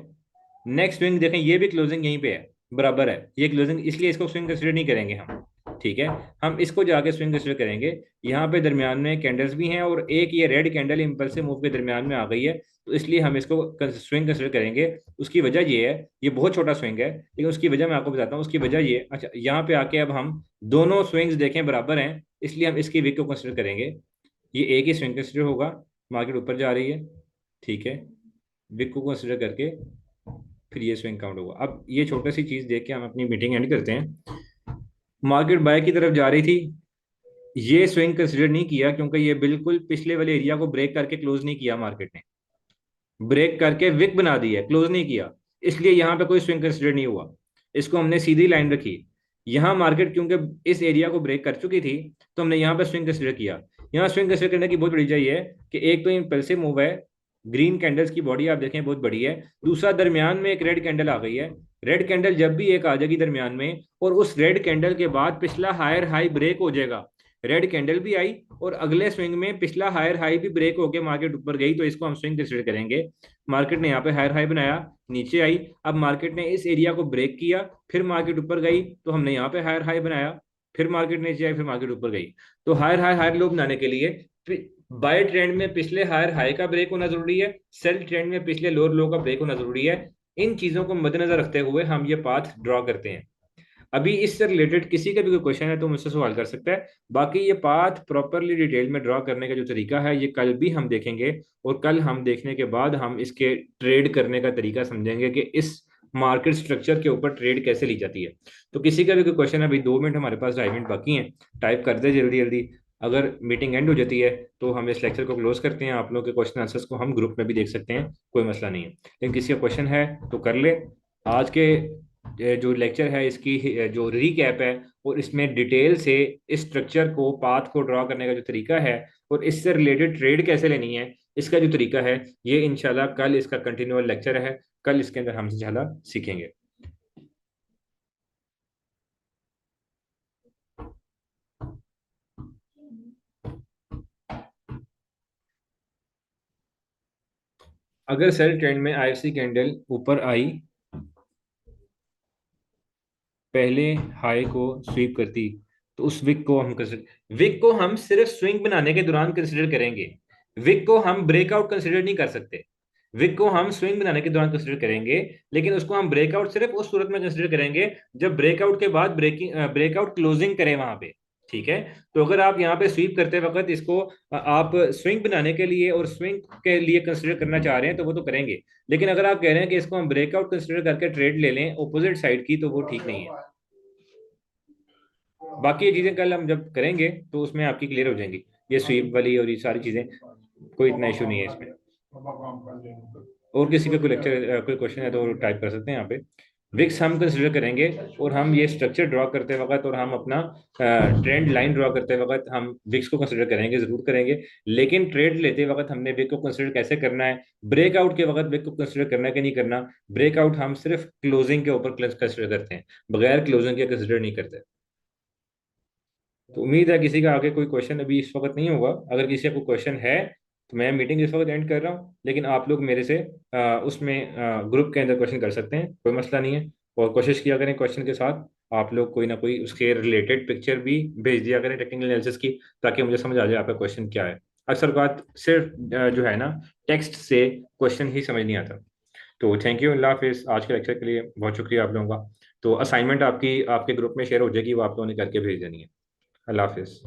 नेक्स्ट स्विंग देखें ये भी क्लोजिंग यहीं पे है, बराबर है ये क्लोजिंग, इसलिए इसको स्विंग कंसिडर नहीं करेंगे हम। ठीक है, हम इसको जाके स्विंग कंसिडर करेंगे। यहाँ पे दरमियान में कैंडल्स भी हैं और एक ये रेड कैंडल इम्पल्सिव मूव के दरमियान में आ गई है, तो इसलिए हम इसको स्विंग कंसिडर करेंगे। उसकी वजह ये है, ये बहुत छोटा स्विंग है, लेकिन उसकी वजह मैं आपको बताता हूँ। उसकी वजह ये, अच्छा यहाँ पे आके अब हम दोनों स्विंग्स देखें बराबर हैं, इसलिए हम इसकी विक को कंसिडर करेंगे। ये एक ही स्विंग कंसिडर होगा, मार्केट ऊपर जा रही है। ठीक है, विक को कंसिडर करके फिर ये स्विंग काउंट होगा। अब ये छोटी सी चीज देख के हम अपनी मीटिंग एंड करते हैं। मार्केट बाय की तरफ जा रही थी, ये स्विंग कंसिडर नहीं किया क्योंकि ये बिल्कुल पिछले वाले एरिया को ब्रेक करके क्लोज नहीं किया, मार्केट ने ब्रेक करके विक बना दी है, क्लोज नहीं किया, इसलिए यहाँ पे कोई स्विंग कंसिडर नहीं हुआ। इसको हमने सीधी लाइन रखी। यहाँ मार्केट क्योंकि इस एरिया को ब्रेक कर चुकी थी, तो हमने यहाँ पे स्विंग कंसिडर किया। यहाँ स्विंग कंसिडर करने की बहुत बड़ी वजह ये है कि एक तो इम्पल्सिव मूव है, ग्रीन कैंडल्स की बॉडी आप देखें बहुत बड़ी है, दूसरा दरमियान में एक रेड कैंडल आ गई है। रेड कैंडल जब भी एक आ जाएगी दरमियान में और उस रेड कैंडल के बाद पिछला हायर हाई ब्रेक हो जाएगा, रेड कैंडल भी आई और अगले स्विंग में पिछला हायर हाई भी ब्रेक होकर मार्केट ऊपर गई, तो इसको हम स्विंग कंसिडर करेंगे। मार्केट ने यहाँ पे हायर हाई बनाया, नीचे आई, अब मार्केट ने इस एरिया को ब्रेक किया, फिर मार्केट ऊपर गई तो हमने यहाँ पे हायर हाई बनाया, फिर मार्केट नीचे आई, फिर मार्केट ऊपर गई। तो हायर हाई हायर लो बनाने के लिए बाय ट्रेंड में पिछले हायर हाई का ब्रेक होना जरूरी है, सेल ट्रेंड में पिछले लोअर लो का ब्रेक होना जरूरी है। इन चीजों को मद्देनजर रखते हुए हम ये पाथ ड्रॉ करते हैं। अभी इससे रिलेटेड किसी का भी कोई क्वेश्चन है तो मुझसे सवाल कर सकता है। बाकी ये पाथ प्रॉपरली डिटेल में ड्रॉ करने का जो तरीका है ये कल भी हम देखेंगे, और कल हम देखने के बाद हम इसके ट्रेड करने का तरीका समझेंगे कि इस मार्केट स्ट्रक्चर के ऊपर ट्रेड कैसे ली जाती है। तो किसी का भी कोई क्वेश्चन है, अभी 2 मिनट हमारे पास, 2.5 मिनट बाकी हैं, टाइप कर दे जल्दी जल्दी। अगर मीटिंग एंड हो जाती है तो हम इस लेक्चर को क्लोज करते हैं, आप लोग के क्वेश्चन आंसर्स को हम ग्रुप में भी देख सकते हैं, कोई मसला नहीं है। लेकिन किसी का क्वेश्चन है तो कर ले। आज के जो लेक्चर है इसकी जो रीकैप है, और इसमें डिटेल से इस स्ट्रक्चर को, पाथ को ड्रॉ करने का जो तरीका है और इससे रिलेटेड ट्रेड कैसे लेनी है इसका जो तरीका है, ये इंशाल्लाह कल इसका कंटिन्यूअल लेक्चर है, कल इसके अंदर हम इंशाल्लाह सीखेंगे। अगर सेल ट्रेंड में आईएफसी कैंडल ऊपर आई, पहले हाई को स्वीप करती, तो उस विक को हम कंसिडर, विक को हम सिर्फ स्विंग बनाने के दौरान कंसिडर करेंगे। विक को हम ब्रेकआउट कंसिडर नहीं कर सकते। विक को हम स्विंग बनाने के दौरान कंसिडर करेंगे, लेकिन उसको हम ब्रेकआउट सिर्फ उस सूरत में कंसिडर करेंगे जब ब्रेकआउट के बाद ब्रेकआउट क्लोजिंग करें वहां पे। ठीक है। तो अगर आप यहाँ पे स्वीप करते वक्त इसको आप स्विंग बनाने के लिए और स्विंग के लिए कंसिडर करना चाह रहे हैं तो वो तो करेंगे, लेकिन अगर आप कह रहे हैं कि इसको हम ब्रेकआउट कंसिडर करके ट्रेड ले लें अपोजिट साइड की, तो वो ठीक नहीं है। बाकी ये चीजें कल हम जब करेंगे तो उसमें आपकी क्लियर हो जाएंगी, ये स्वीप वाली और ये सारी चीजें, कोई इतना इशू नहीं है इसमें। और किसी का कोई लेक्चर कोई क्वेश्चन है तो टाइप कर सकते हैं यहाँ पे। विक्स हम कंसिडर करेंगे, और हम ये स्ट्रक्चर ड्रॉ करते वक्त और हम अपना ट्रेंड लाइन ड्रॉ करते वक्त हम विक्स को कंसिडर करेंगे, जरूर करेंगे। लेकिन ट्रेड लेते वक्त हमने विक को कंसिडर कैसे करना है, ब्रेकआउट के वक्त विक को कंसिडर करना है कि नहीं करना। ब्रेकआउट हम सिर्फ क्लोजिंग के ऊपर कंसिडर करते हैं, बगैर क्लोजिंग के कंसिडर नहीं करते। तो उम्मीद है किसी का आगे कोई क्वेश्चन अभी इस वक्त नहीं होगा। अगर किसी का कोई क्वेश्चन है तो मैं मीटिंग इस वक्त एंड कर रहा हूँ, लेकिन आप लोग मेरे से उसमें ग्रुप के अंदर क्वेश्चन कर सकते हैं, कोई मसला नहीं है। और कोशिश किया करें क्वेश्चन के साथ आप लोग कोई ना कोई उसके रिलेटेड पिक्चर भी भेज दिया करें टेक्निकल एनालिसिस की, ताकि मुझे समझ आ जाए आपका क्वेश्चन क्या है। अक्सर बात सिर्फ जो है ना, टेक्स्ट से क्वेश्चन ही समझ नहीं आता। तो थैंक यू, अल्लाह हाफिज़। आज के लेक्चर के लिए बहुत शुक्रिया आप लोगों का। तो असाइनमेंट आपकी आपके ग्रुप में शेयर हो जाएगी, वो आप लोगों ने करके भेज देनी है। अल्लाह हाफिज़।